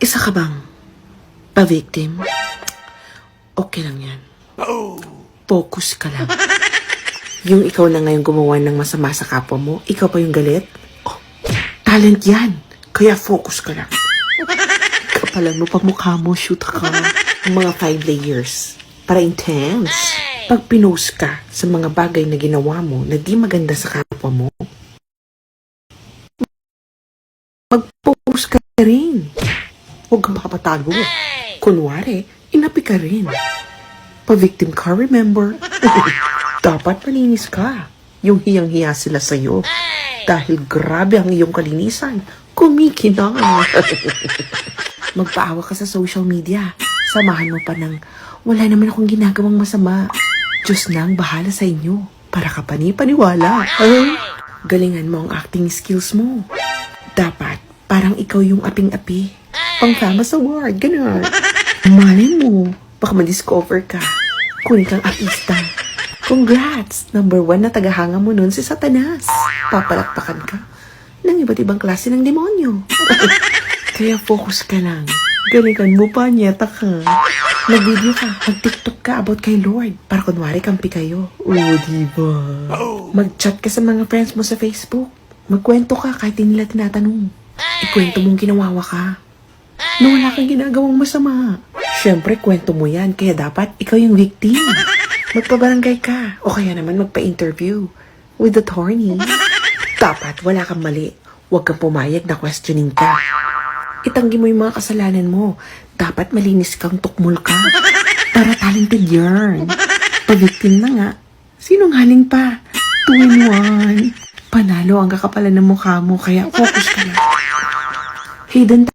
Isa ka bang pa-victim? Okay lang yan. Focus ka lang. Yung ikaw na ngayon gumawa ng masama sa kapwa mo, ikaw pa yung galit? Oh, talent yan. Kaya focus ka lang. Kapalan mo pa mukha mo, shoot ka. Ang mga 5 layers. Para intense. Pag pinost ka sa mga bagay na ginawa mo na di maganda sa kapwa mo, mag-post ka rin. Huwag kang makapatago. Kunwari, inapi ka rin. Pa-victim ka, remember? Dapat malinis ka. Yung hiyang-hiya sila sa'yo. Dahil grabe ang iyong kalinisan. Kumikinang. Magpaawa ka sa social media. Samahan mo pa ng, wala naman akong ginagawang masama. Diyos na ang bahala sa inyo. Para ka panipaniwala. Galingan mo ang acting skills mo. Dapat, parang ikaw yung aping-api. Pang-famous award, gano'n. Malay mo, baka ma-discover ka. Kunin kang artista. Congrats! Number 1 na tagahanga mo nun si Satanas. Papalakpakan ka ng iba't ibang klase ng demonyo. Kaya focus ka lang. Galingan mo pa, nyeta ka. Mag-video ka, mag-TikTok ka about kay Lord. Para kunwari kampi kayo. Diba? Mag-chat ka sa mga friends mo sa Facebook. Magkwento ka kahit hindi nila tinatanong. Ikwento mong ginawawa ka. Na wala kang ginagawang masama. Siyempre, kwento mo yan. Kaya dapat ikaw yung victim. Magpabarangay ka. O kaya naman magpa-interview with attorney. Dapat wala kang mali. Huwag kang pumayag na questioning ka. Itanggi mo yung mga kasalanan mo. Dapat malinis kang tukmol ka. Para talented yarn. Pa-victim na nga. Sinungaling pa. 2-in-1. Panalo ang kakapalan ng mukha mo. Kaya focus ka lang. Hidden